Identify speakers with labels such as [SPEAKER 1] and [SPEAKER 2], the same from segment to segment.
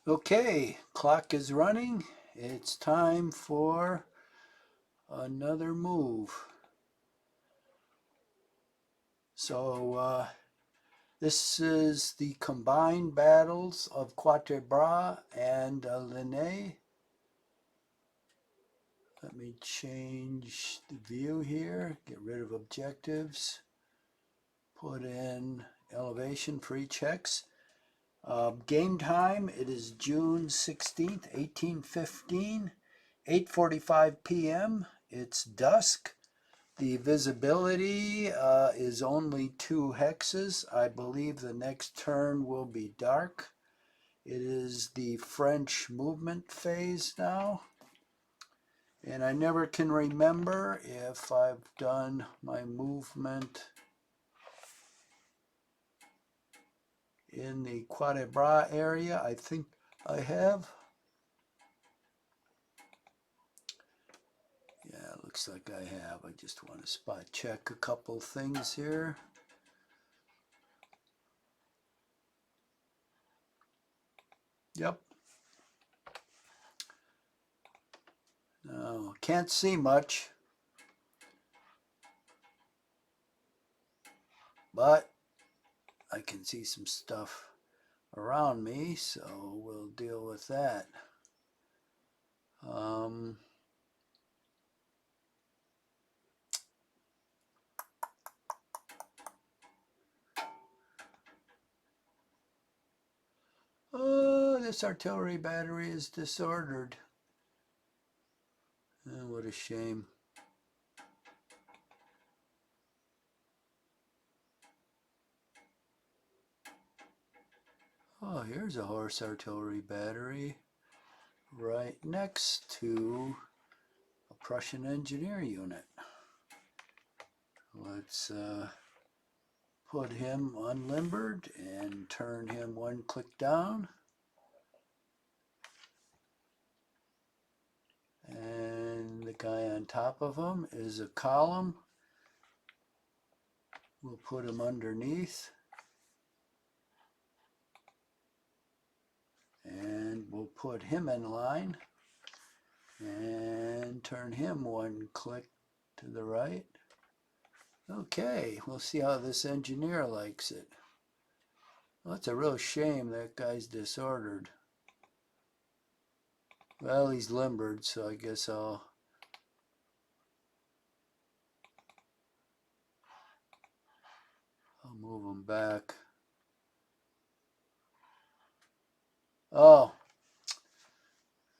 [SPEAKER 1] Okay, clock is running. It's time for another move. So this is the combined battles of Quatre Bras and Ligny. Let me change the view here, get rid of objectives, put in elevation for each hex. Game time, it is June 16th, 1815, 8:45 p.m. It's dusk. The visibility is only 2 hexes. I believe the next turn will be dark. It is the French movement phase now. And I never can remember if I've done my movement in the Quatre Bras area. I think I have. Yeah, looks like I have. I just want to spot check a couple things here. Yep. No, can't see much, but I can see some stuff around me, so we'll deal with that. Oh, this artillery battery is disordered. Oh, what a shame. Oh, here's a horse artillery battery right next to a Prussian engineer unit. Let's put him unlimbered and turn him 1 click down. And the guy on top of him is a column. We'll put him underneath. And we'll put him in line and turn him 1 click to the right. Okay, we'll see how this engineer likes it. Well, it's a real shame that guy's disordered. Well, he's limbered, so I guess I'll move him back. Oh,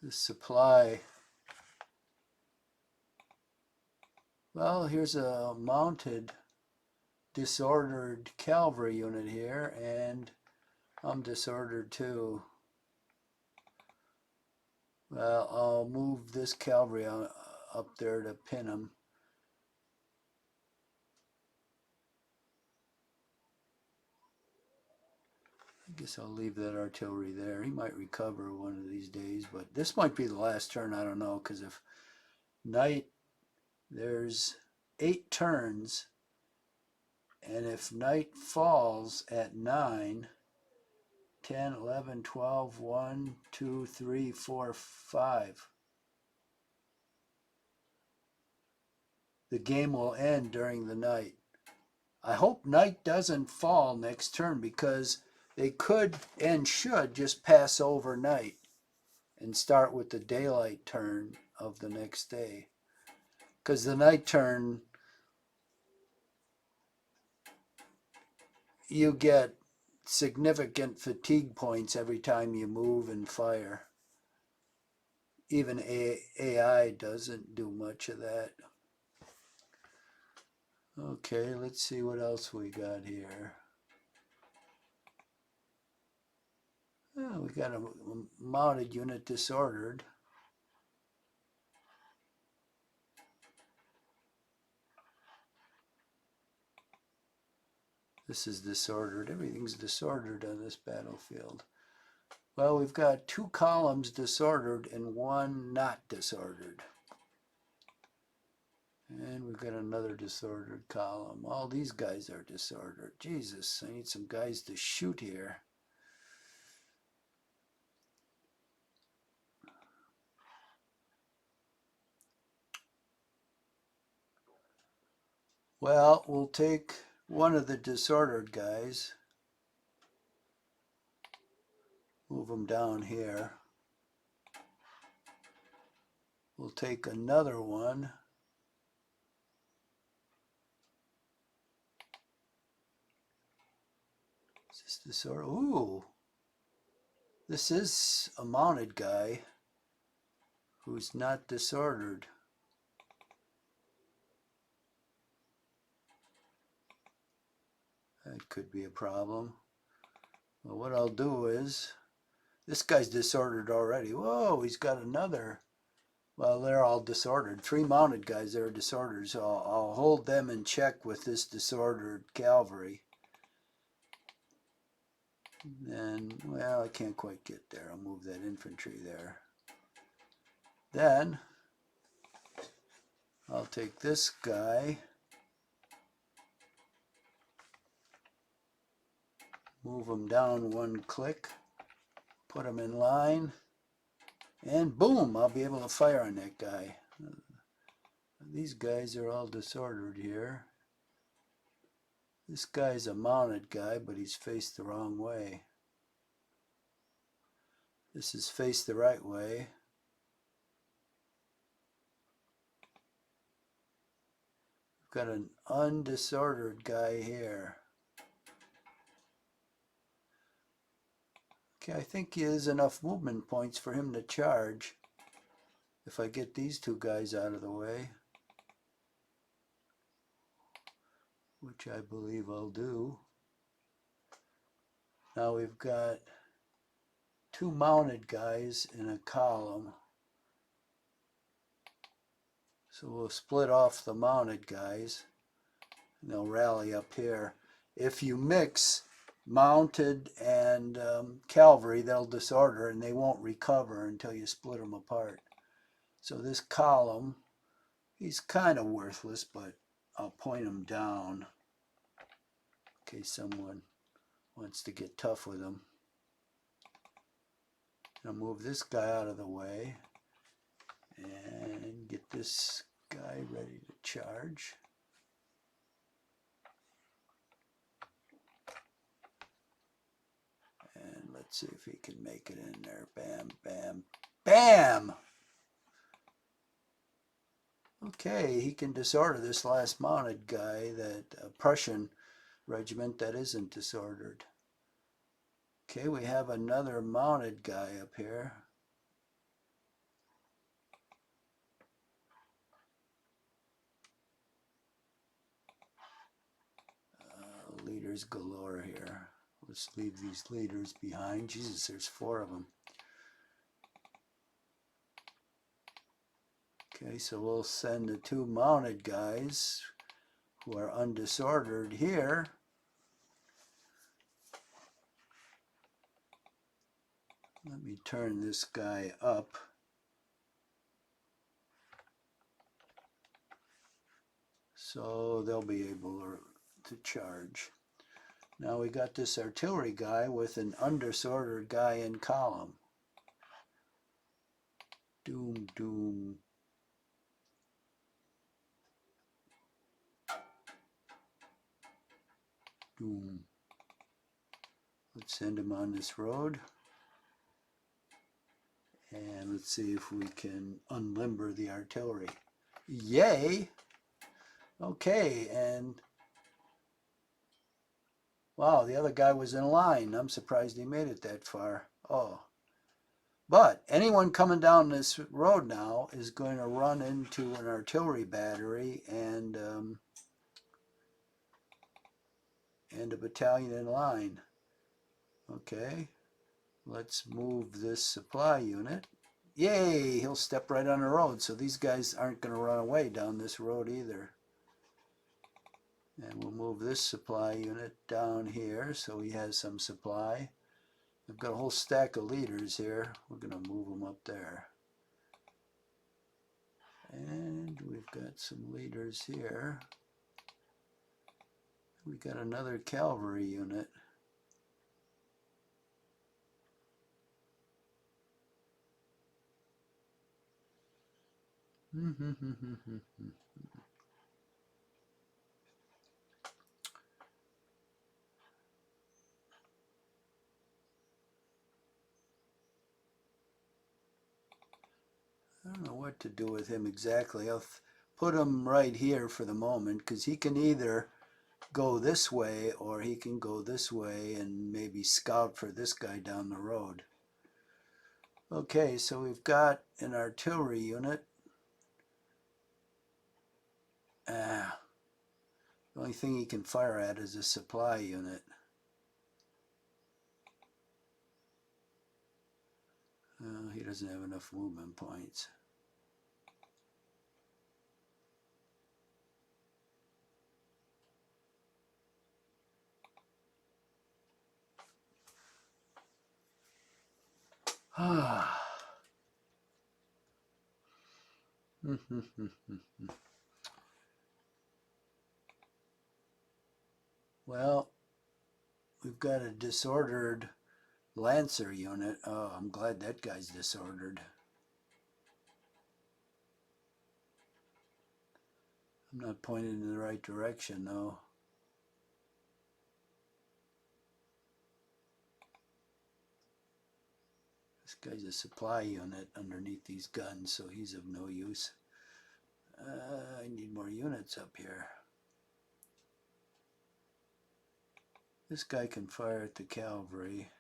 [SPEAKER 1] the supply. Well, here's a mounted disordered cavalry unit here, and I'm disordered too. Well, I'll move this cavalry up there to pin him. I guess I'll leave that artillery there. He might recover one of these days, but this might be the last turn. I don't know, because if night, there's 8 turns, and if night falls at 9, 10, 11, 12, 1, 2, 3, 4, 5, the game will end during the night. I hope night doesn't fall next turn, because they could and should just pass over night and start with the daylight turn of the next day. Because the night turn, you get significant fatigue points every time you move and fire. Even AI doesn't do much of that. Okay, let's see what else we got here. Oh, we got a mounted unit disordered. This is disordered. Everything's disordered on this battlefield. Well, we've got 2 columns disordered and 1 not disordered. And we've got another disordered column. All these guys are disordered. Jesus, I need some guys to shoot here. Well, we'll take one of the disordered guys, move them down here. We'll take another one. Is this disordered? Ooh, this is a mounted guy who's not disordered. That could be a problem. Well, what I'll do is, this guy's disordered already. Whoa, he's got another. Well, they're all disordered. 3 mounted guys that are disordered, so I'll hold them in check with this disordered cavalry. And, well, I can't quite get there. I'll move that infantry there. Then, I'll take this guy, move him down 1 click, put him in line, and boom, I'll be able to fire on that guy. These guys are all disordered here. This guy's a mounted guy, but he's faced the wrong way. This is faced the right way. We've got an undisordered guy here. Okay, I think he has enough movement points for him to charge if I get these 2 guys out of the way, which I believe I'll do. Now we've got 2 mounted guys in a column. So we'll split off the mounted guys and they'll rally up here. If you mix mounted and cavalry, they'll disorder and they won't recover until you split them apart. So this column, he's kind of worthless, but I'll point him down in case someone wants to get tough with him. I'll move this guy out of the way and get this guy ready to charge. And let's see if he can make it in there. Bam, bam, bam! Okay, he can disorder this last mounted guy, that Prussian regiment that isn't disordered. Okay, we have another mounted guy up here. Leaders galore here. Let's leave these leaders behind. Jesus, there's 4 of them. Okay, so we'll send the 2 mounted guys who are undisordered here. Let me turn this guy up. So they'll be able to charge. Now we got this artillery guy with an undisordered guy in column. Doom, doom. Doom. Let's send him on this road. And let's see if we can unlimber the artillery. Yay! Okay, and wow, the other guy was in line. I'm surprised he made it that far. Oh. But anyone coming down this road now is going to run into an artillery battery and a battalion in line. Okay, let's move this supply unit. Yay, he'll step right on the road, so these guys aren't going to run away down this road either. And we'll move this supply unit down here so he has some supply. I've got a whole stack of leaders here. We're going to move them up there. And we've got some leaders here. We got another cavalry unit. what to do with him exactly. I'll put him right here for the moment because he can either go this way or he can go this way and maybe scout for this guy down the road. Okay, so we've got an artillery unit. The only thing he can fire at is a supply unit. He doesn't have enough movement points. Well, we've got a disordered Lancer unit. Oh, I'm glad that guy's disordered. I'm not pointed in the right direction, though. This guy's a supply unit underneath these guns, so he's of no use. I need more units up here. This guy can fire at the cavalry.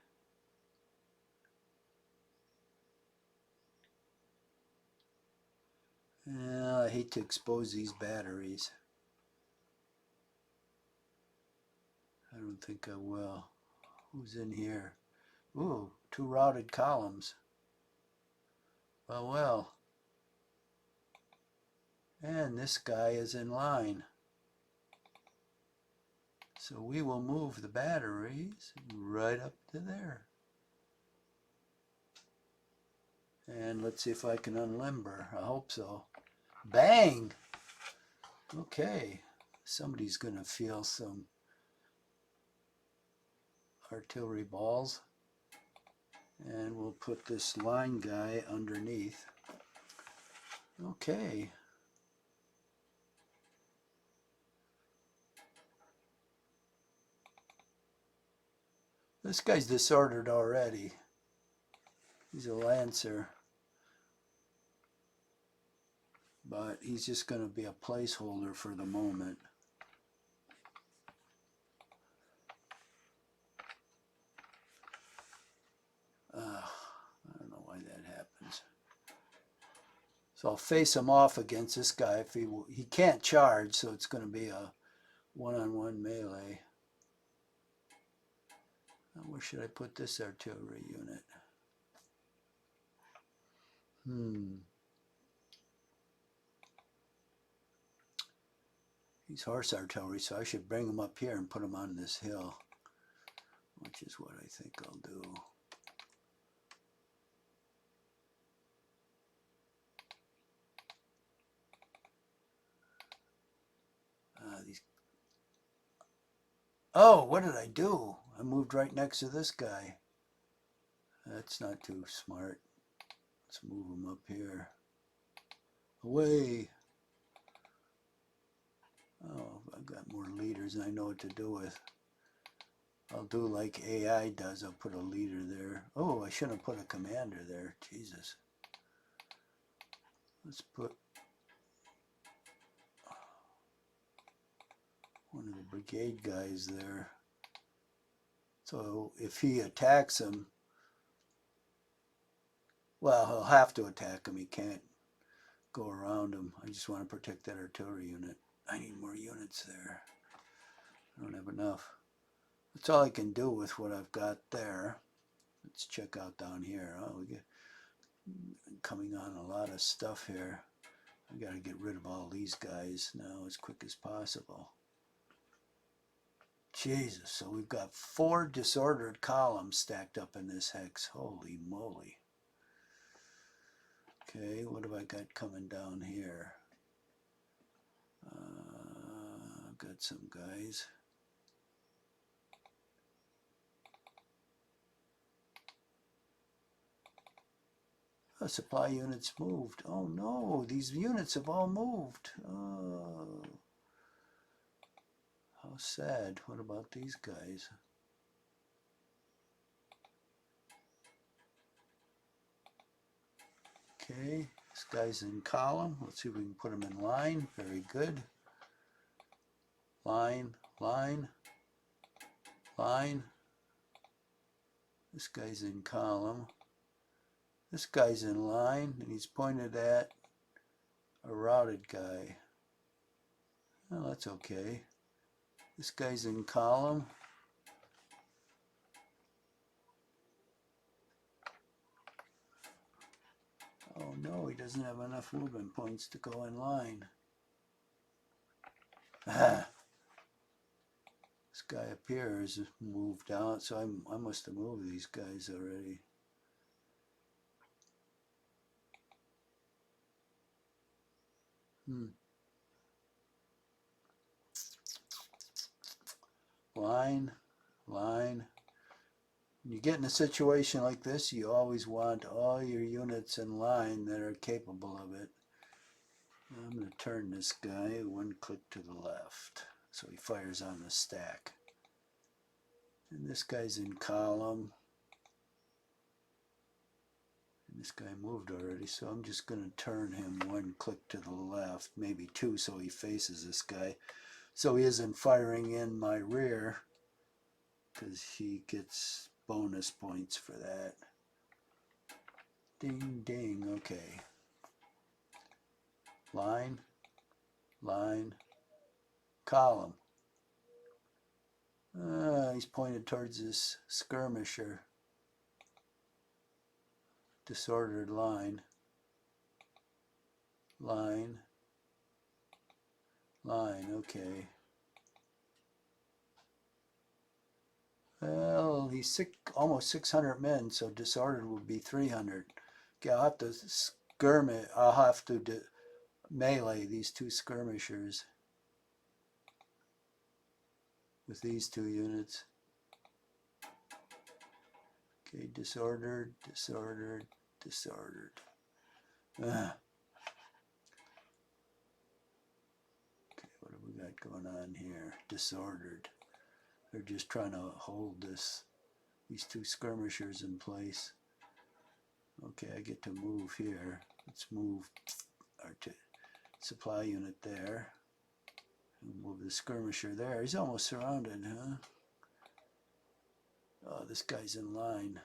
[SPEAKER 1] I hate to expose these batteries. I don't think I will. Who's in here? Ooh, 2 routed columns. Well, well. And this guy is in line. So we will move the batteries right up to there. And let's see if I can unlimber. I hope so. Bang! Okay. Somebody's going to feel some artillery balls. And we'll put this line guy underneath. Okay. This guy's disordered already. He's a Lancer. But he's just going to be a placeholder for the moment. I don't know why that happens. So I'll face him off against this guy. If he can't charge, so it's going to be a one-on-one melee. Where should I put this artillery unit? He's horse artillery, so I should bring him up here and put him on this hill, which is what I think I'll do. Oh, what did I do? I moved right next to this guy. That's not too smart. Let's move him up here. Away. Oh, I've got more leaders and I know what to do with. I'll do like AI does. I'll put a leader there. Oh, I shouldn't have put a commander there. Jesus. Let's put one of the brigade guys there. So if he attacks him, well, he'll have to attack him. He can't go around him. I just want to protect that artillery unit. I need more units there. I don't have enough. That's all I can do with what I've got there. Let's check out down here. Oh, we get coming on a lot of stuff here. I got to get rid of all these guys now as quick as possible. Jesus, so we've got 4 disordered columns stacked up in this hex. Holy moly. Okay, what have I got coming down here? I've got some guys. Oh, supply units moved. Oh no, these units have all moved. Oh, how sad. What about these guys? Okay, This guy's in column. Let's see if we can put him in line. Very good. Line, line, line. This guy's in column. This guy's in line, and he's pointed at a routed guy. Well, that's okay. This guy's in column. Oh no, he doesn't have enough movement points to go in line. Ah. This guy up here has moved out, so I must have moved these guys already. Line, line. When you get in a situation like this, you always want all your units in line that are capable of it. I'm going to turn this guy one click to the left so he fires on the stack. And this guy's in column. And this guy moved already, so I'm just going to turn him one click to the left, maybe two, so he faces this guy. So he isn't firing in my rear, because he gets bonus points for that. Ding, ding, okay. Line, line, column. He's pointed towards this skirmisher. Disordered line. Line, line, okay. Well, he's almost 600 men, so disordered would be 300. Okay, I'll have to skirmish. I'll have to melee these two skirmishers with these two units. Okay, disordered, disordered, disordered. Okay, what have we got going on here? Disordered. They're just trying to hold these two skirmishers in place. Okay, I get to move here. Let's move our supply unit there. Move the skirmisher there. He's almost surrounded, huh? Oh, this guy's in line.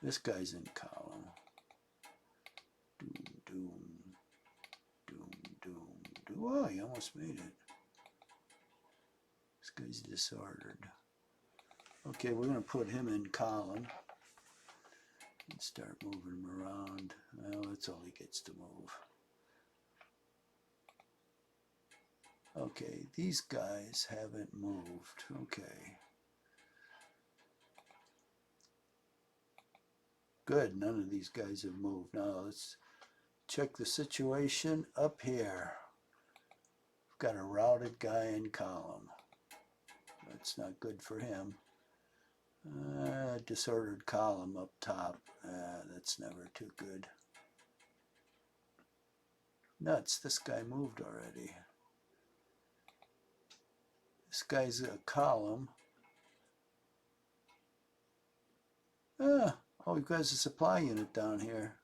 [SPEAKER 1] This guy's in column. Doom, doom, doom, doom, doom. Oh, he almost made it. This guy's disordered. Okay, we're going to put him in column and start moving him around. Well, that's all he gets to move. Okay, these guys haven't moved. Okay. Good, none of these guys have moved. Now let's check the situation up here. We've got a routed guy in column. That's not good for him. Disordered column up top. That's never too good. Nuts, this guy moved already. This guy's a column. Oh, we've got a supply unit down here.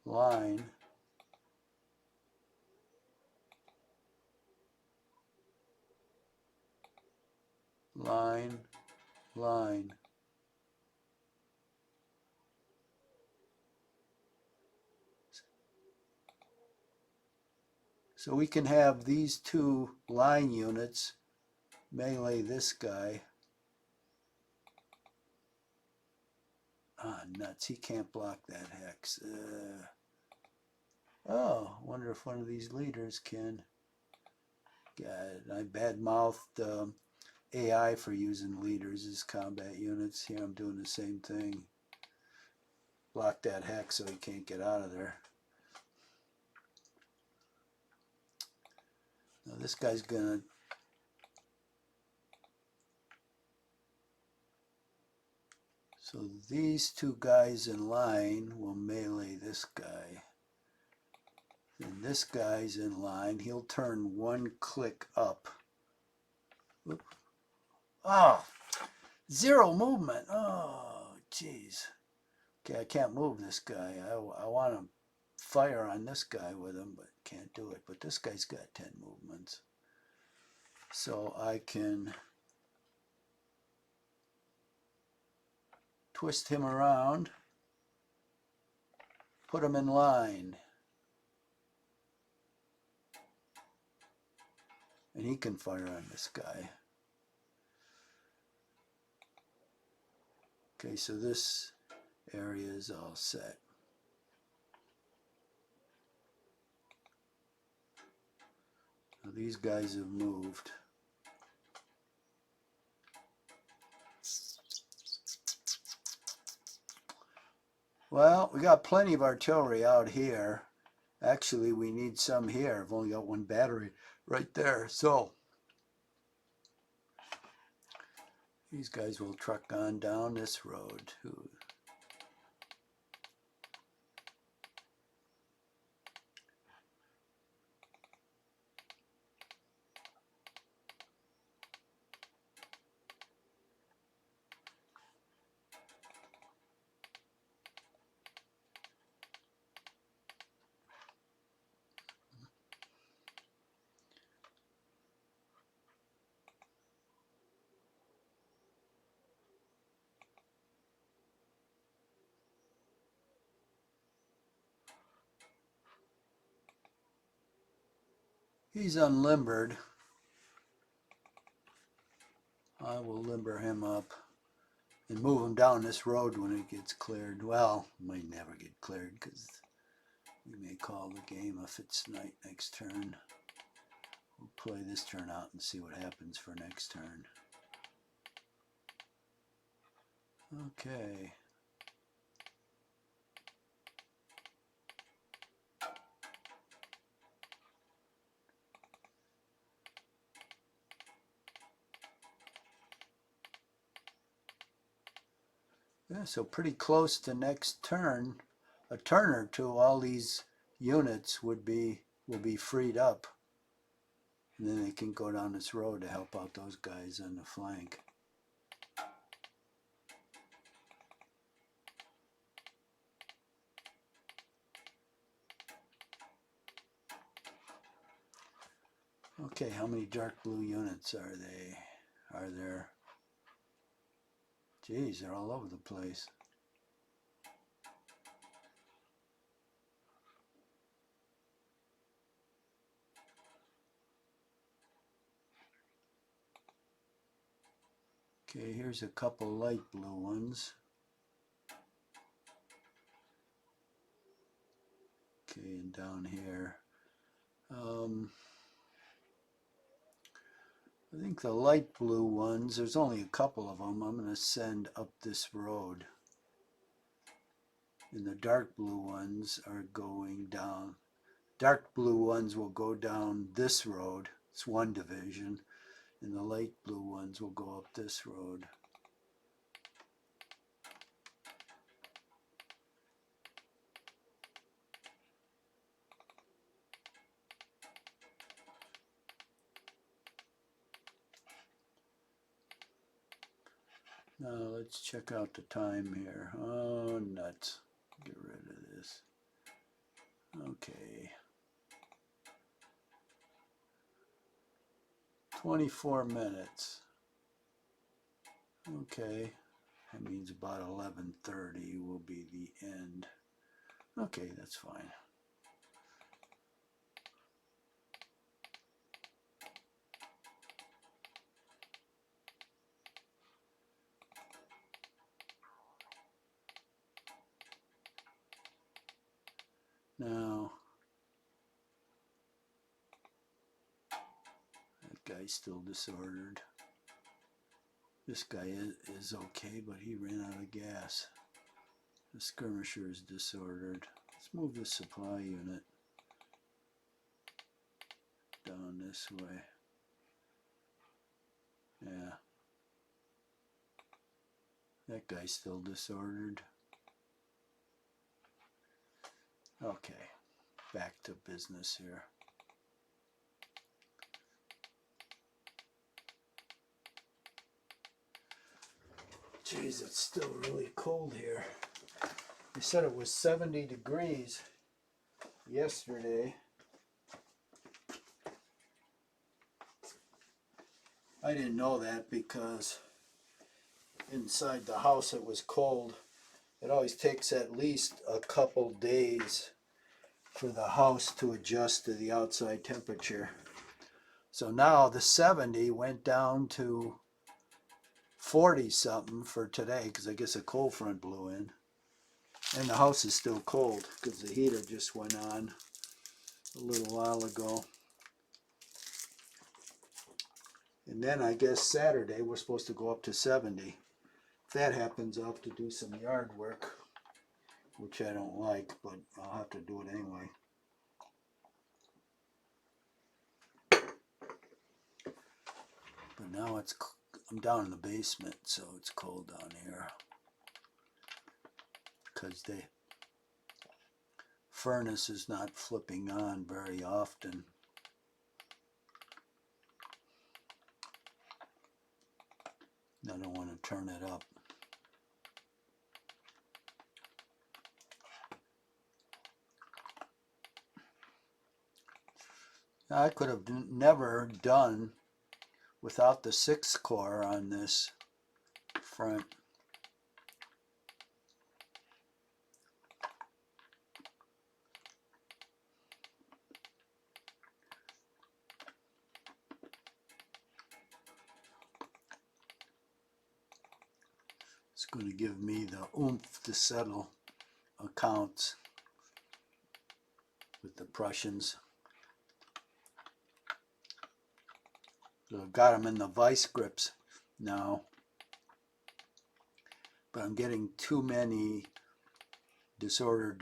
[SPEAKER 1] Line. Line, line. So we can have these two line units melee this guy. Ah, nuts, he can't block that hex. Oh, wonder if one of these leaders can. God, I bad-mouthed AI for using leaders as combat units. Here I'm doing the same thing. Block that hex so he can't get out of there. Now this guy's gonna so these two guys in line will melee this guy. And this guy's in line. He'll turn one click up. Whoop. Oh, zero movement. Oh, Jeez. Okay, I can't move this guy. I want to fire on this guy with him, but can't do it. But this guy's got 10 movements. So I can twist him around, put him in line, and he can fire on this guy. Okay, so this area is all set. Now these guys have moved. Well, we got plenty of artillery out here. Actually, we need some here. I've only got one battery right there. So these guys will truck on down this road. He's unlimbered. I will limber him up and move him down this road when it gets cleared. Well, it might never get cleared because we may call the game if it's night next turn. We'll play this turn out and see what happens for next turn. Okay. Yeah, so pretty close to next turn. A turn or two, all these units will be freed up. And then they can go down this road to help out those guys on the flank. Okay, how many dark blue units are there? Geez, they're all over the place. Okay, here's a couple light blue ones. Okay, and down here. I think the light blue ones, there's only a couple of them, I'm going to send up this road. And the dark blue ones are going down. Dark blue ones will go down this road. It's one division. And the light blue ones will go up this road. Now let's check out the time here. Oh, nuts. Get rid of this. Okay. 24 minutes. Okay. That means about 11:30 will be the end. Okay, that's fine. Now, that guy's still disordered. This guy is okay, but he ran out of gas. The skirmisher is disordered. Let's move the supply unit down this way. Yeah. That guy's still disordered. Okay, back to business here. Geez, it's still really cold here. They said it was 70 degrees yesterday. I didn't know that because inside the house it was cold. It always takes at least a couple days for the house to adjust to the outside temperature. So now the 70 went down to 40 something for today because I guess a cold front blew in. And the house is still cold because the heater just went on a little while ago. And then I guess Saturday we're supposed to go up to 70. If that happens, I'll have to do some yard work, which I don't like, but I'll have to do it anyway. But now I'm down in the basement, so it's cold down here. Because the furnace is not flipping on very often. I don't want to turn it up. I could have never done without the 6 core on this front. It's going to give me the oomph to settle accounts with the Prussians. So I've got them in the vice grips now, but I'm getting too many disordered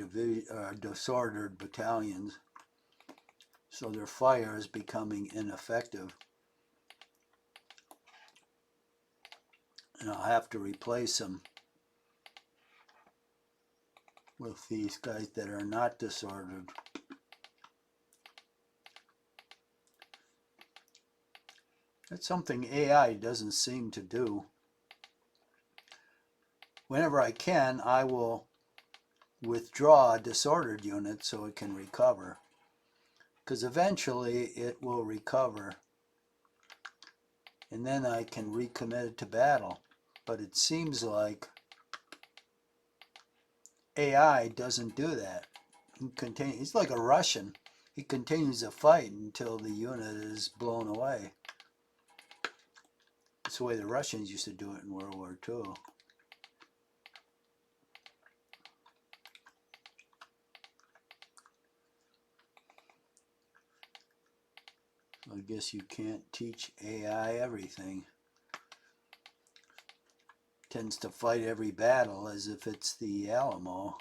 [SPEAKER 1] battalions, so their fire is becoming ineffective, and I'll have to replace them with these guys that are not disordered. That's something AI doesn't seem to do. Whenever I can, I will withdraw a disordered unit so it can recover. Because eventually it will recover. And then I can recommit it to battle. But it seems like AI doesn't do that. He's like a Russian. He continues to fight until the unit is blown away. That's the way the Russians used to do it in World War II. I guess you can't teach AI everything. It tends to fight every battle as if it's the Alamo.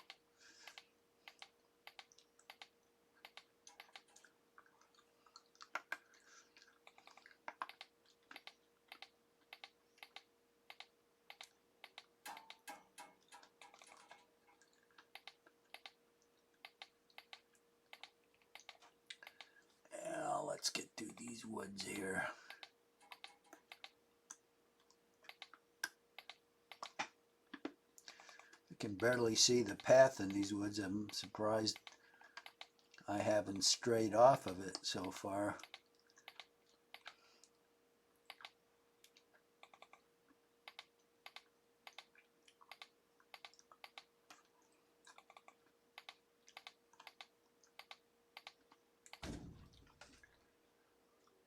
[SPEAKER 1] Let's get through these woods here. I can barely see the path in these woods. I'm surprised I haven't strayed off of it so far.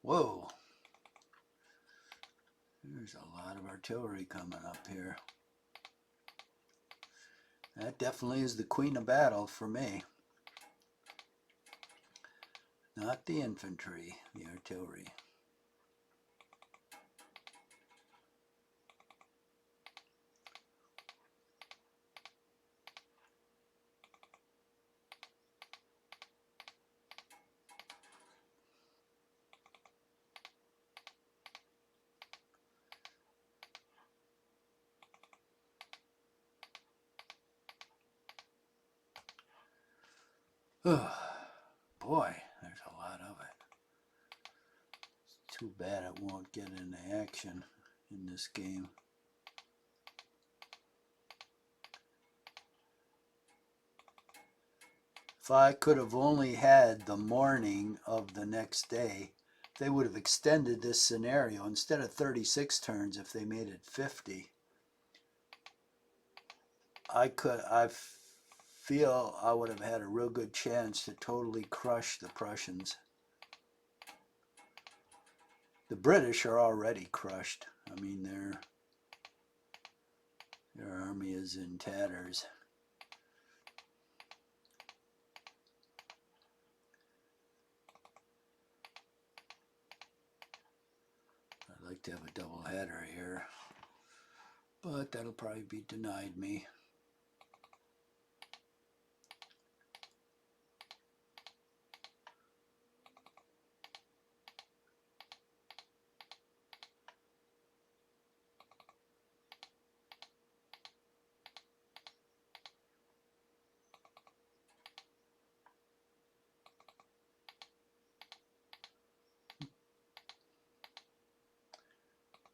[SPEAKER 1] Whoa. There's a lot of artillery coming up here. That definitely is the queen of battle for me. Not the infantry, the artillery. Boy, there's a lot of it. It's too bad it won't get into action in this game. If I could have only had the morning of the next day, they would have extended this scenario instead of 36 turns. If they made it 50, I feel I would have had a real good chance to totally crush the Prussians. The British are already crushed. I mean, their army is in tatters. I'd like to have a double header here, but that'll probably be denied me.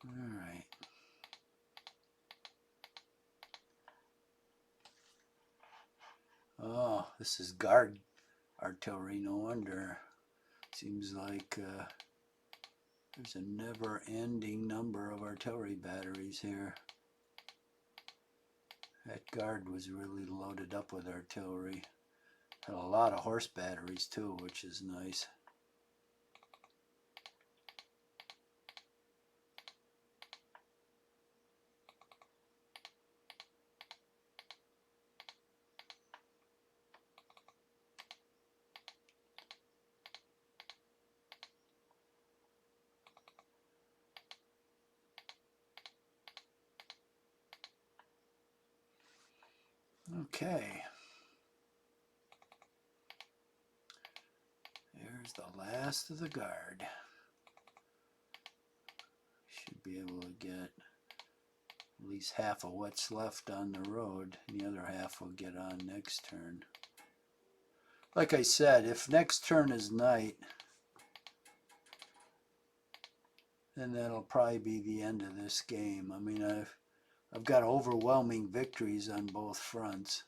[SPEAKER 1] All right. Oh, this is guard artillery. No wonder. Seems like there's a never-ending number of artillery batteries here. That guard was really loaded up with artillery. Had a lot of horse batteries too, which is nice. Okay. There's the last of the guard. Should be able to get at least half of what's left on the road. And the other half will get on next turn. Like I said, if next turn is night, then that'll probably be the end of this game. I mean, I've got overwhelming victories on both fronts.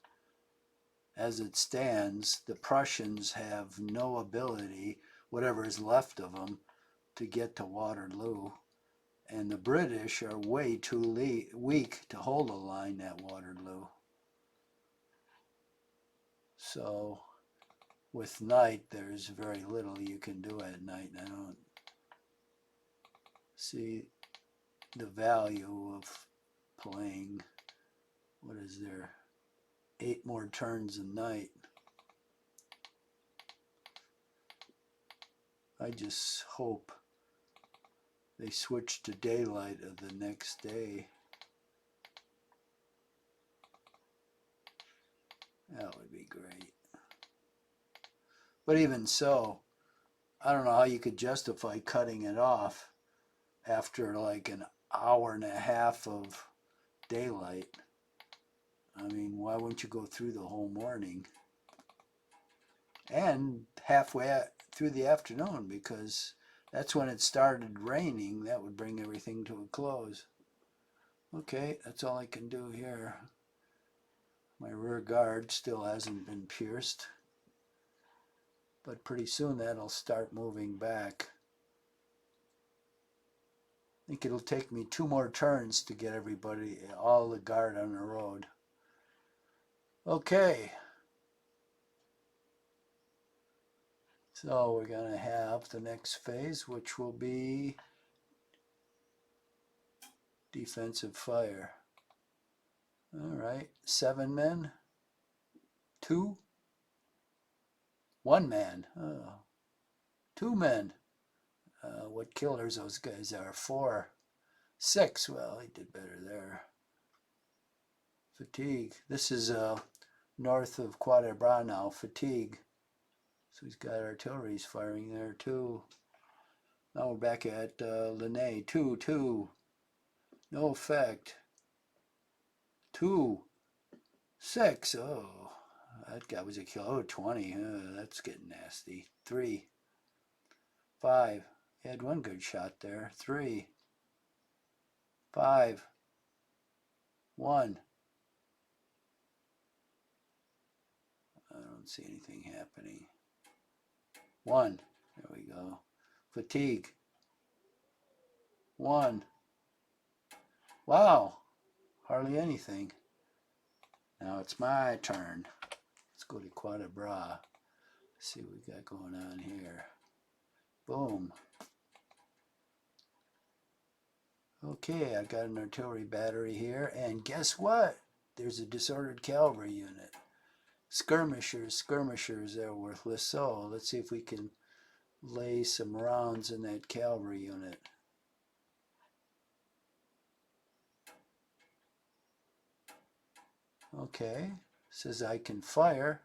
[SPEAKER 1] As it stands, the Prussians have no ability, whatever is left of them, to get to Waterloo. And the British are way too weak to hold a line at Waterloo. So with night, there's very little you can do at night. I don't see the value of playing, what is there, 8 more turns a night. I just hope they switch to daylight of the next day. That would be great. But even so, I don't know how you could justify cutting it off after like an hour and a half of daylight. I mean, why wouldn't you go through the whole morning? And halfway through the afternoon, because that's when it started raining. That would bring everything to a close. Okay, that's all I can do here. My rear guard still hasn't been pierced, but pretty soon that'll start moving back. I think it'll take me 2 more turns to get everybody, all the guard on the road. Okay. So we're going to have the next phase, which will be defensive fire. All right, 7 men, 2, 1 man, 2 men. What killers those guys are. 4, 6. Well, he did better there. Fatigue. This is north of Quatre Bras now. Fatigue. So he's got artilleries firing there too. Now we're back at Ligny. 2, 2. No effect. 2, 6. Oh, that guy was a kill. Oh, 20. That's getting nasty. 3, 5. He had 1 good shot there. 3, 5, 1. I don't don't see anything happening. 1. There we go. Fatigue. 1. Wow. Hardly anything. Now it's my turn. Let's go to Quatre Bras. See what we got going on here. Boom. Okay, I got an artillery battery here, and guess what? There's a disordered cavalry unit. Skirmishers, they're worthless. So let's see if we can lay some rounds in that cavalry unit. Okay, says I can fire.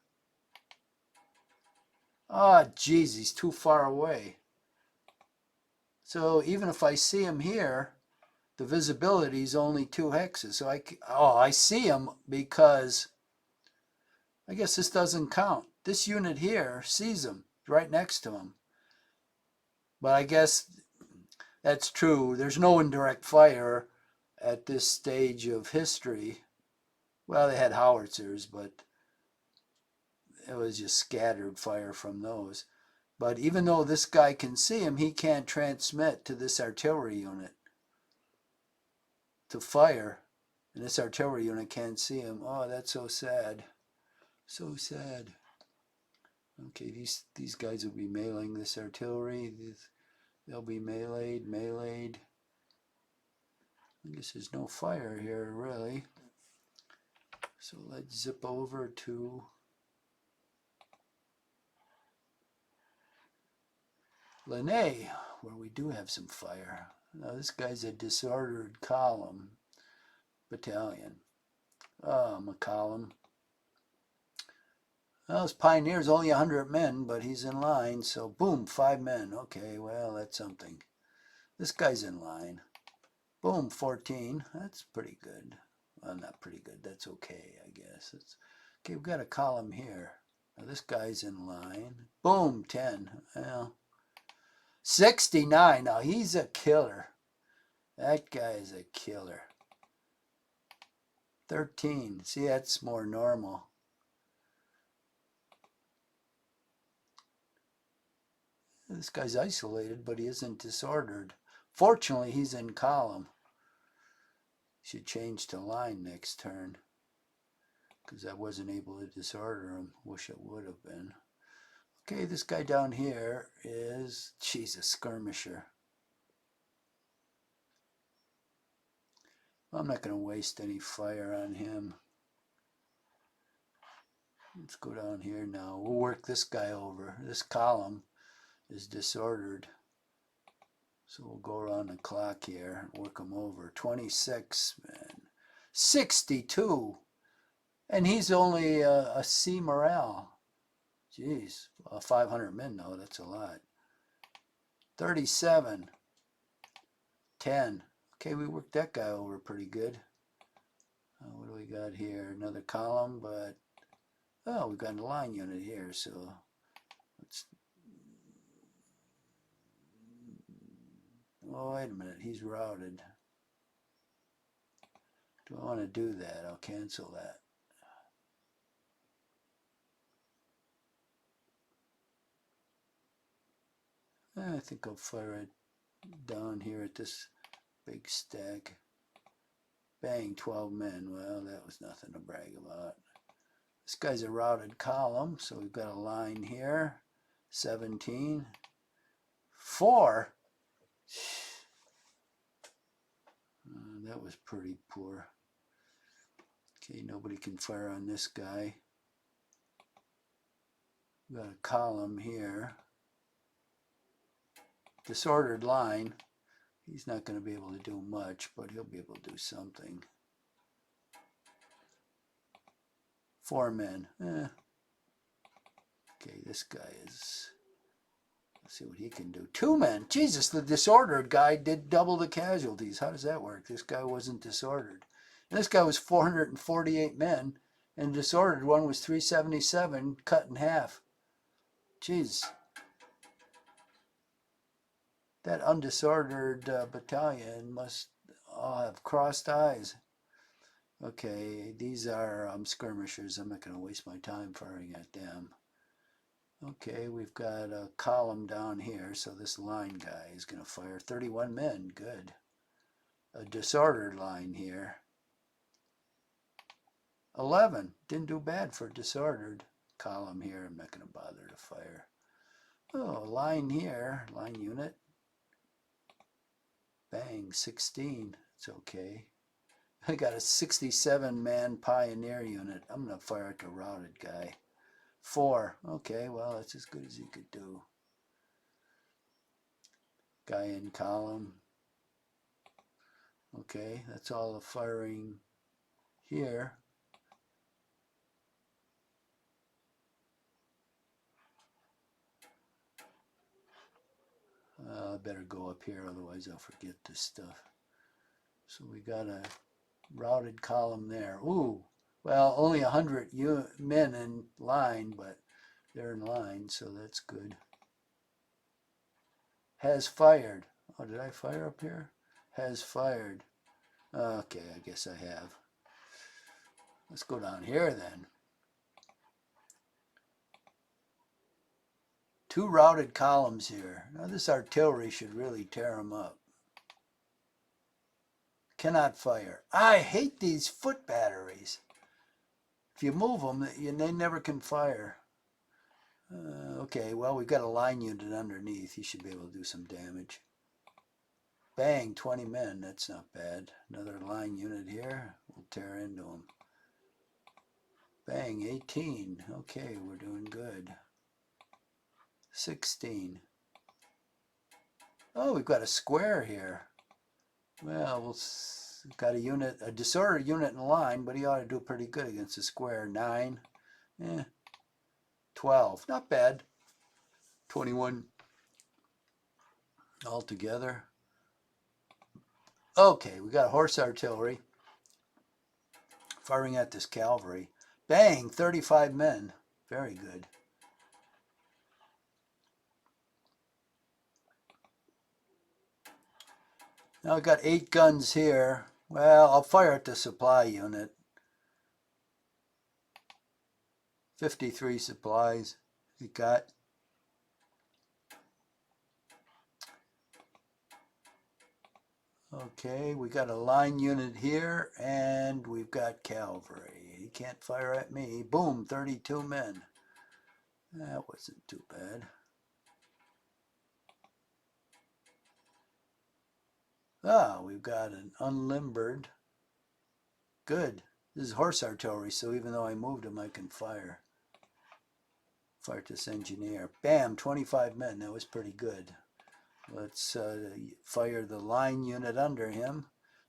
[SPEAKER 1] Ah, oh, geez, he's too far away. So even if I see him here, the visibility is only 2 hexes. So I see him because I guess this doesn't count. This unit here sees him right next to him. But I guess that's true. There's no indirect fire at this stage of history. Well, they had howitzers, but it was just scattered fire from those. But even though this guy can see him, he can't transmit to this artillery unit to fire. And this artillery unit can't see him. Oh, that's so sad. So sad. Okay, these guys will be meleeing this artillery. They'll be meleeed. I guess there's no fire here, really. So let's zip over to Ligny, where we do have some fire. Now this guy's a disordered column battalion. Oh, McCollum. Well, his pioneer's only 100 men, but he's in line, so boom, 5 men. Okay, well, that's something. This guy's in line. Boom, 14. That's pretty good. Well, not pretty good. That's okay, I guess. Okay, we've got a column here. Now, this guy's in line. Boom, 10. Well, 69. Now, he's a killer. That guy is a killer. 13. See, that's more normal. This guy's isolated, but he isn't disordered. Fortunately, he's in column. Should change to line next turn, because I wasn't able to disorder him. Wish it would have been. Okay, this guy down here is, a skirmisher. I'm not going to waste any fire on him. Let's go down here now. We'll work this guy over. This column is disordered. So we'll go around the clock here and work him over. 26, man. 62. And he's only a C morale. Jeez. 500 men, though. That's a lot. 37. 10. Okay, we worked that guy over pretty good. What do we got here? Another column, but... Oh, we've got a line unit here, so... Let's... Oh, wait a minute. He's routed. Do I want to do that? I'll cancel that. I think I'll fire it down here at this big stack. Bang, 12 men. Well, that was nothing to brag about. This guy's a routed column, so we've got a line here. 17. 4. That was pretty poor. Okay, nobody can fire on this guy. We've got a column here. Disordered line. He's not going to be able to do much, but he'll be able to do something. 4 men. Okay, this guy is... Let's see what he can do. 2 men. Jesus, the disordered guy did double the casualties. How does that work? This guy wasn't disordered. And this guy was 448 men, and the disordered one was 377, cut in half. Jeez. That undisordered battalion must all have crossed eyes. Okay, these are skirmishers. I'm not going to waste my time firing at them. Okay, we've got a column down here, so this line guy is going to fire 31 men. Good. A disordered line here. 11. Didn't do bad for disordered. Column here, I'm not going to bother to fire. Oh, line here, line unit. Bang, 16. It's okay. I got a 67-man pioneer unit. I'm going to fire at the routed guy. 4. Okay, well, that's as good as he could do. Guy in column. Okay, that's all the firing here. I better go up here, otherwise I'll forget this stuff. So we got a routed column there. Ooh, well, only 100 men in line, but they're in line, so that's good. Has fired. Oh, did I fire up here? Has fired. Okay, I guess I have. Let's go down here then. 2 routed columns here. Now this artillery should really tear them up. Cannot fire. I hate these foot batteries. If you move them, they never can fire. Okay, well, we've got a line unit underneath. He should be able to do some damage. Bang, 20 men. That's not bad. Another line unit here. We'll tear into him. Bang, 18. Okay, we're doing good. 16. Oh, we've got a square here. Well, we've got a unit, a disordered unit in line, but he ought to do pretty good against a square. 9. 12. Not bad. 21 altogether. Okay, we got horse artillery firing at this cavalry. Bang, 35 men. Very good. Now I've got 8 guns here. Well, I'll fire at the supply unit. 53 supplies we got. Okay, we got a line unit here, and we've got cavalry. He can't fire at me. Boom, 32 men. That wasn't too bad. Ah, we've got an unlimbered. Good. This is horse artillery, so even though I moved him, I can fire. Fire at this engineer. Bam, 25 men. That was pretty good. Let's fire the line unit under him.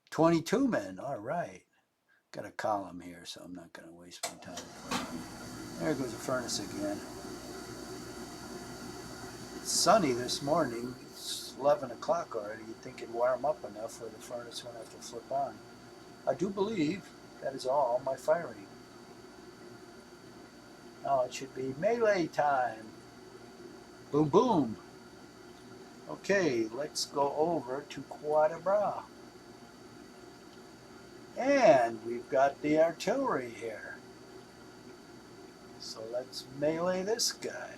[SPEAKER 1] 22 men. All right. Got a column here, so I'm not going to waste my time. There goes the furnace again. It's sunny this morning. It's 11 o'clock already. You'd think it'd warm up enough where the furnace won't have to flip on. I do believe that is all my firing. Now it should be melee time. Boom, boom. Okay, let's go over to Quatre Bras. And we've got the artillery here. So let's melee this guy.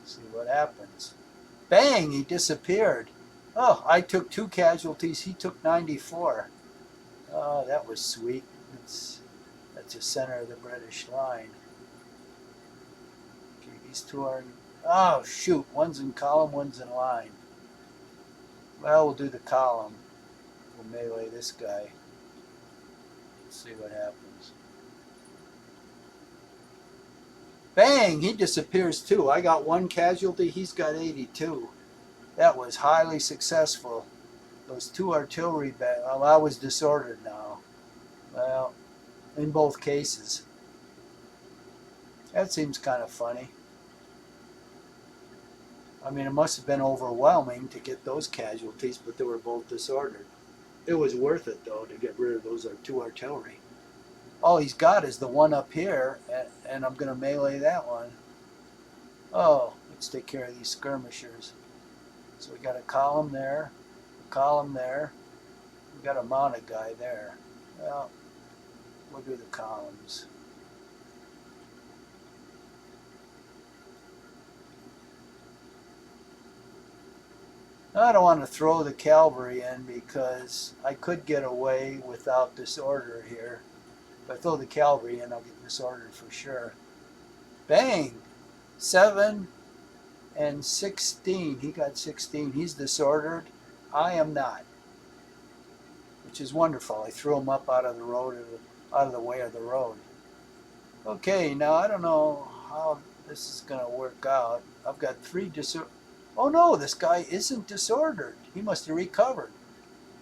[SPEAKER 1] See what happens. Bang, he disappeared. Oh, I took 2 casualties, he took 94. Oh, that was sweet. That's the center of the British line. Okay, these 2 are... Oh, shoot. One's in column, one's in line. Well, we'll do the column. We'll melee this guy. Let's see what happens. Bang! He disappears too. I got 1 casualty. He's got 82. That was highly successful. Those 2 artillery well, I was disordered now. Well, in both cases. That seems kind of funny. I mean, it must have been overwhelming to get those casualties, but they were both disordered. It was worth it, though, to get rid of those 2 artillery. All he's got is the one up here, and I'm going to melee that one. Oh, let's take care of these skirmishers. So we got a column there, We got a mounted guy there. Well, we'll do the columns. I don't want to throw the cavalry in because I could get away without disorder here. If I throw the cavalry in, I'll get disordered for sure. Bang! 7 and 16. He got 16. He's disordered. I am not, which is wonderful. I threw him up out of the road, out of the way of the road. Okay, now I don't know how this is going to work out. I've got 3 disordered. Oh no, this guy isn't disordered. He must have recovered.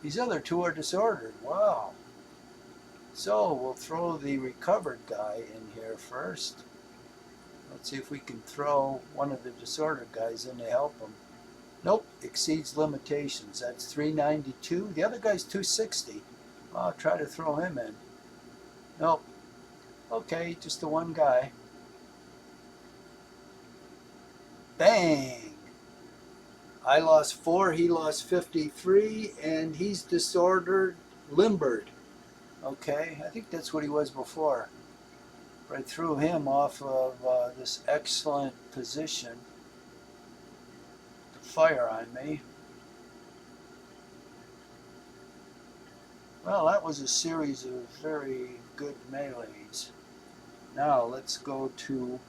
[SPEAKER 1] These other 2 are disordered. Wow. So we'll throw the recovered guy in here first. Let's see if we can throw one of the disordered guys in to help him. Nope, exceeds limitations. That's 392. The other guy's 260. I'll try to throw him in. Nope. Okay, just the one guy. Bang! I lost 4, he lost 53, and he's disordered, limbered. Okay, I think that's what he was before. But I threw him off of this excellent position to fire on me. Well, that was a series of very good melees. Now let's go to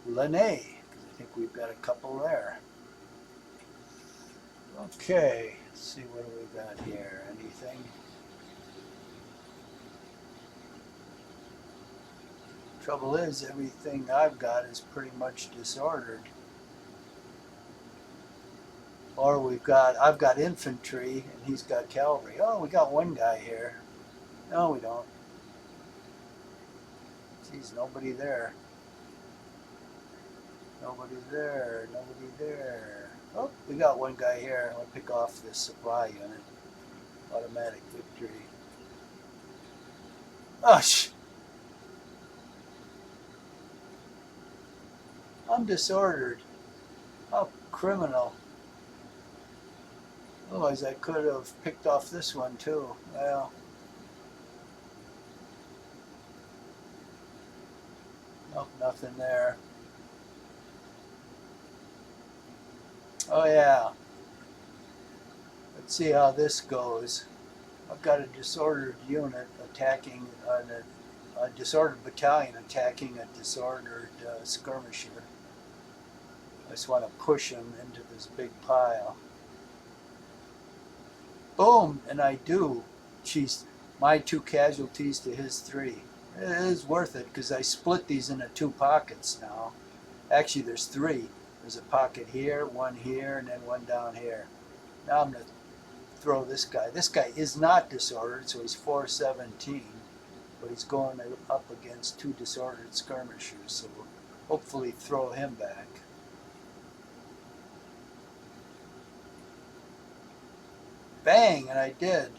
[SPEAKER 1] Ligny, because I think we've got a couple there. Okay, let's see what do we got here. Anything? Trouble is, everything I've got is pretty much disordered. Or I've got infantry and he's got cavalry. Oh, we got one guy here. No, we don't. Geez, nobody there. Nobody there. Nobody there. Oh, we got one guy here. I'll pick off this supply unit. Automatic victory. Ush! I'm disordered. How criminal. Otherwise, I could have picked off this one too. Well, nope, nothing there. Oh yeah. Let's see how this goes. I've got a disordered unit attacking a disordered battalion attacking a disordered skirmisher. I just want to push him into this big pile. Boom, and I do. Geez, my 2 casualties to his 3. It is worth it because I split these into 2 pockets now. Actually, there's 3. There's a pocket here, one here, and then one down here. Now I'm going to throw this guy. This guy is not disordered, so he's 417, but he's going up against 2 disordered skirmishers, so we'll hopefully throw him back. Bang, and I did.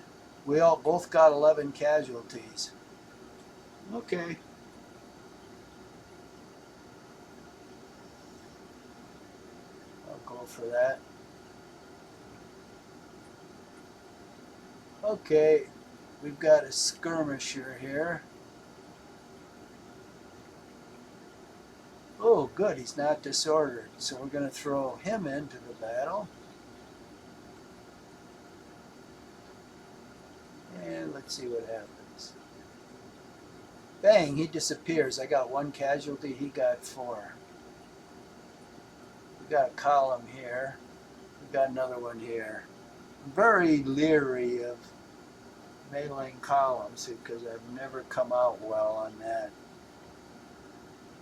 [SPEAKER 1] We both got 11 casualties. Okay. I'll go for that. Okay, we've got a skirmisher here. Oh, good, he's not disordered. So we're going to throw him into the battle. And let's see what happens. Bang, he disappears. I got 1 casualty, he got 4. We got a column here. We got another one here. I'm very leery of mailing columns because I've never come out well on that.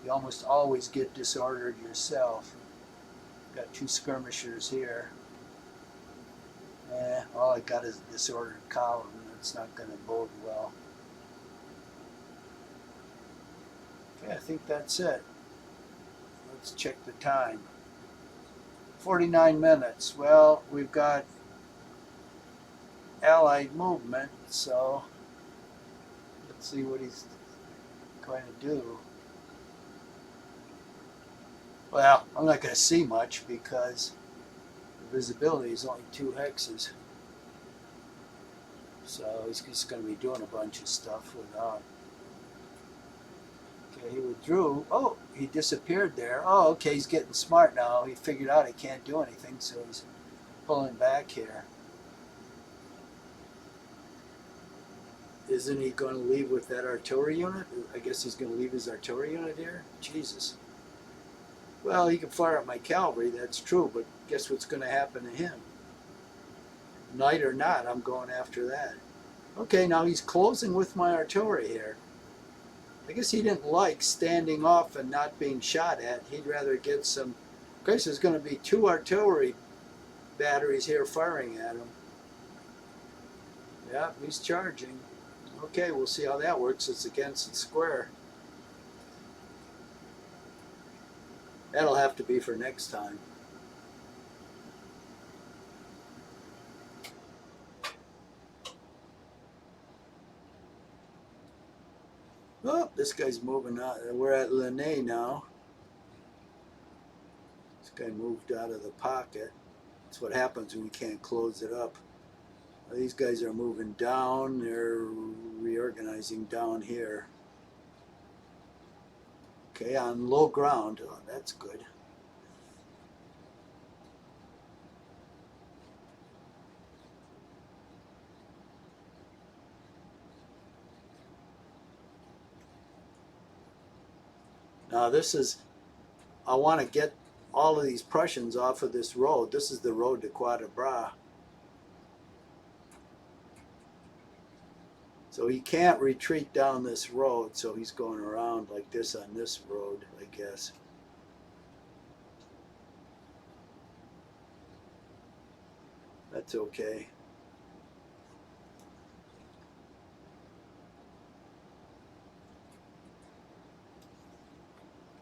[SPEAKER 1] You almost always get disordered yourself. Got 2 skirmishers here. All I got is a disordered column. It's not going to bode well. Okay, I think that's it. Let's check the time. 49 minutes. Well, we've got Allied movement, so let's see what he's going to do. Well, I'm not going to see much because visibility is only 2 hexes. So he's just going to be doing a bunch of stuff without. Okay, he withdrew. Oh, he disappeared there. Oh, okay, he's getting smart now. He figured out he can't do anything, so he's pulling back here. Isn't he going to leave with that artillery unit? I guess he's going to leave his artillery unit here? Jesus. Well, he can fire at my cavalry, that's true, but guess what's going to happen to him? Night or not, I'm going after that. Okay, now he's closing with my artillery here. I guess he didn't like standing off and not being shot at. He'd rather get some. Of course, there's going to be 2 artillery batteries here firing at him. Yeah, he's charging. Okay, we'll see how that works. It's against the square. That'll have to be for next time. Oh, this guy's moving out. We're at Ligny now. This guy moved out of the pocket. That's what happens when you can't close it up. These guys are moving down. They're reorganizing down here. Okay, on low ground. Oh, that's good. Now this is, I want to get all of these Prussians off of this road. This is the road to Quatre Bras. So he can't retreat down this road, so he's going around like this on this road, I guess. That's okay.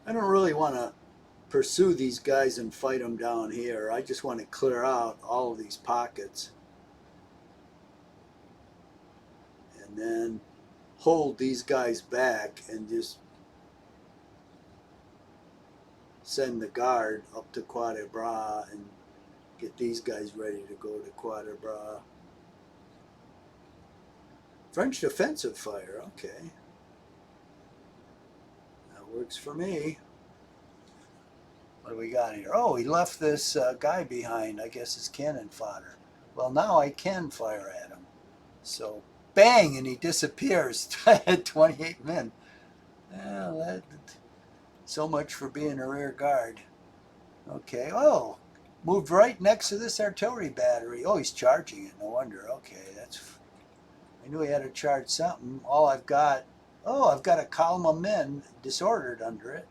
[SPEAKER 1] I don't really want to pursue these guys and fight them down here. I just want to clear out all of these pockets. And then hold these guys back and just send the guard up to Quatre Bras and get these guys ready to go to Quatre Bras. French defensive fire, okay. That works for me. What do we got here? Oh, he left this guy behind, I guess his cannon fodder. Well, now I can fire at him. So, bang, and he disappears. I had 28 men. Well, so much for being a rear guard. Okay, oh, moved right next to this artillery battery. Oh, he's charging it, no wonder. Okay, I knew he had to charge something. All I've got, oh, I've got a column of men disordered under it.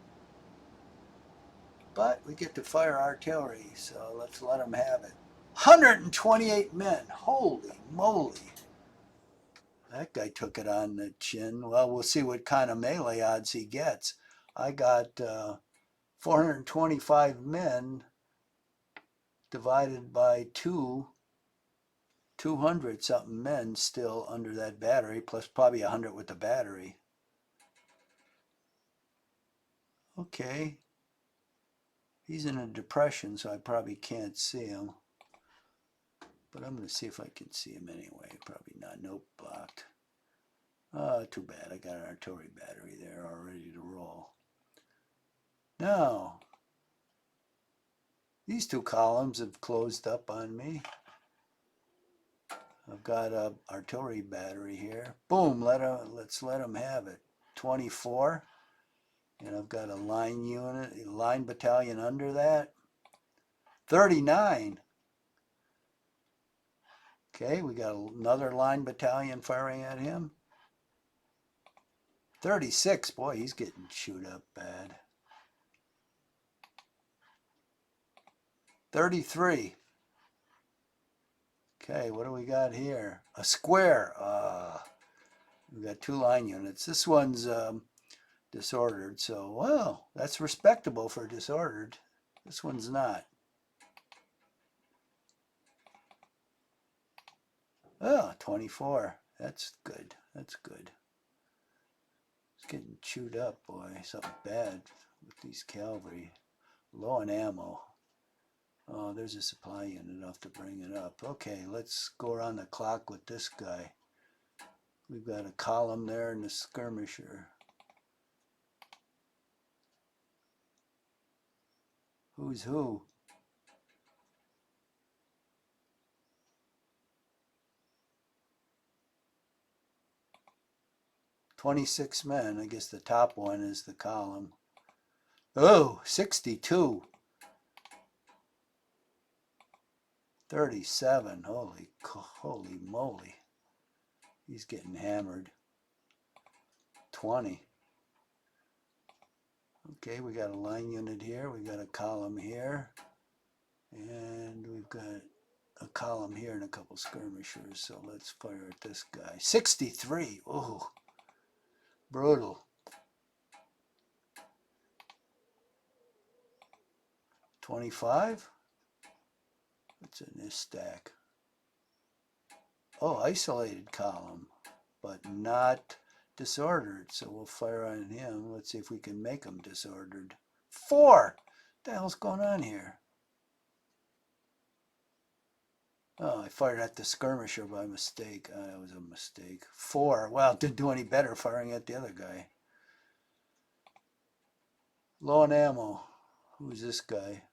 [SPEAKER 1] But we get to fire artillery, so let's let him have it. 128 men, holy moly. That guy took it on the chin. Well, we'll see what kind of melee odds he gets. I got 425 men divided by 200 something men still under that battery, plus probably 100 with the battery. Okay. He's in a depression, so I probably can't see him. But I'm going to see if I can see him anyway. Probably not. Nope, blocked. Too bad. I got an artillery battery there all ready to roll. Now, these 2 columns have closed up on me. I've got an artillery battery here. Boom, let's let them have it. 24. And I've got a line unit, a line battalion under that. 39. Okay, we got another line battalion firing at him. 36, boy, he's getting chewed up bad. 33. Okay, what do we got here? A square. We got 2 line units. This one's disordered, so, well, that's respectable for disordered. This one's not. Oh, 24. That's good. That's good. It's getting chewed up, boy. Something bad with these cavalry. Low on ammo. Oh, there's a supply unit. I'll have to bring it up. Okay, let's go around the clock with this guy. We've got a column there and a skirmisher. Who's who? "26 men. I guess the top one is the column. Oh, 62. 37. Holy moly. He's getting hammered. 20. Okay, we got a line unit here. We got a column here. And we've got a column here and a couple skirmishers. So let's fire at this guy. 63. Oh, brutal. 25. What's in this stack? Oh, isolated column, but not disordered. So we'll fire on him. Let's see if we can make him disordered. 4. What the hell's going on here? Oh, I fired at the skirmisher by mistake. That was a mistake. 4. Well, it didn't do any better firing at the other guy. Low on ammo. Who's this guy?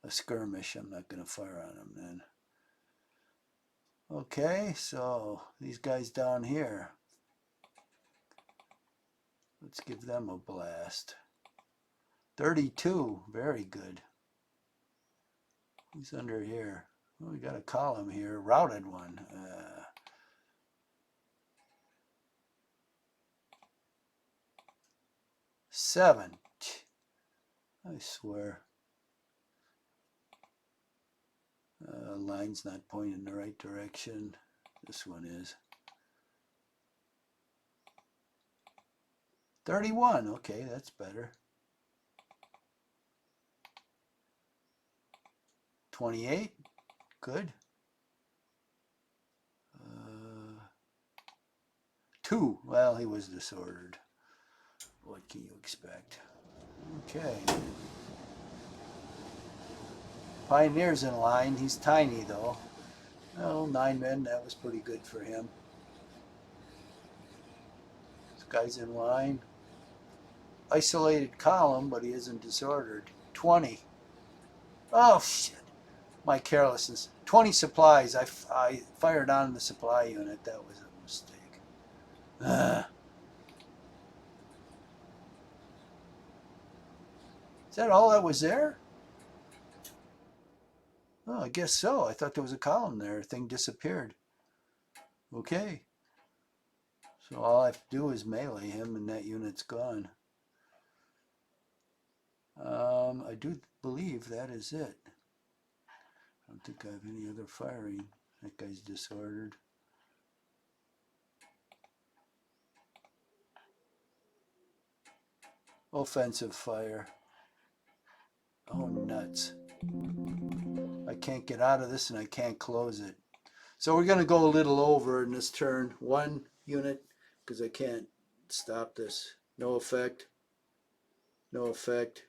[SPEAKER 1] A skirmish. I'm not going to fire on him then. Okay, so these guys down here. Let's give them a blast. 32. Very good. Who's under here? Well, we got a column here. Routed one. 7. I swear. Line's not pointing in the right direction. This one is. 31. Okay, that's better. 28. Good. 2. Well, he was disordered. What can you expect? Okay. Pioneer's in line. He's tiny, though. Oh, 9 men. That was pretty good for him. This guy's in line. Isolated column, but he isn't disordered. 20. Oh, shit. My carelessness. 20 supplies. I fired on the supply unit. That was a mistake. Is that all that was there? Oh, I guess so. I thought there was a column there. Thing disappeared. Okay. So all I have to do is melee him and that unit's gone. I do believe that is it. I don't think I have any other firing. That guy's disordered. Offensive fire. Oh, nuts. I can't get out of this and I can't close it. So we're going to go a little over in this turn. 1 unit, because I can't stop this. No effect. No effect.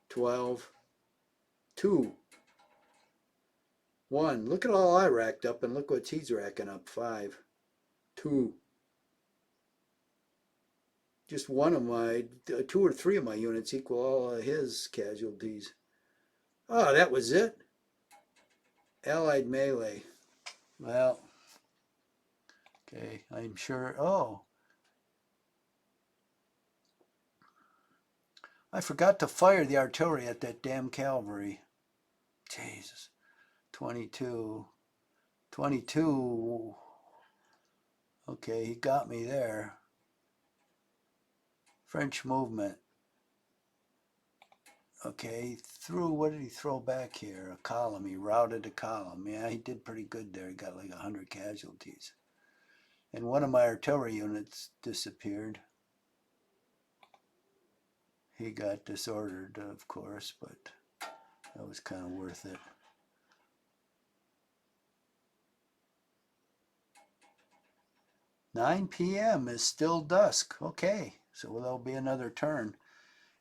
[SPEAKER 1] 12. 2. 1. Look at all I racked up and look what he's racking up. 5. 2. Just one of my, 2 or 3 of my units equal all of his casualties. Oh, that was it? Allied melee. Well, okay, I'm sure. Oh, I forgot to fire the artillery at that damn cavalry. Jesus. 22. 22. Okay, he got me there. French movement. Okay, what did he throw back here? A column. He routed a column. Yeah, he did pretty good there. He got like 100 casualties. And one of my artillery units disappeared. He got disordered, of course, but that was kind of worth it. "9 p.m. is still dusk." Okay, So there'll be another turn.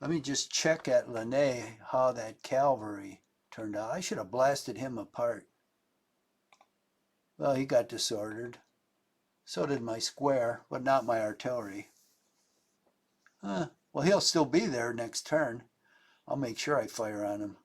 [SPEAKER 1] Let me just check at Ligny how that cavalry turned out. I should have blasted him apart. Well, he got disordered. So did my square, but not my artillery. Well, he'll still be there next turn. I'll make sure I fire on him.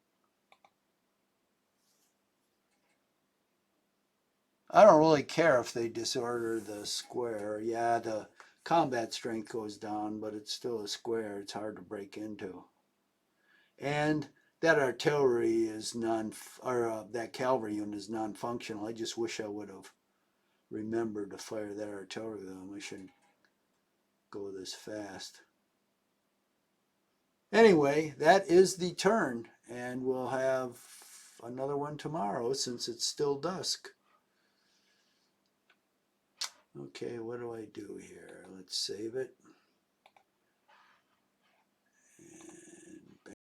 [SPEAKER 1] I don't really care if they disorder the square. Yeah, the combat strength goes down, but it's still a square. It's hard to break into. And that artillery is that cavalry unit is non-functional. I just wish I would have remembered to fire that artillery with them. I shouldn't go this fast. Anyway, that is the turn, and we'll have another one tomorrow since it's still dusk. Okay, what do I do here? Let's save it.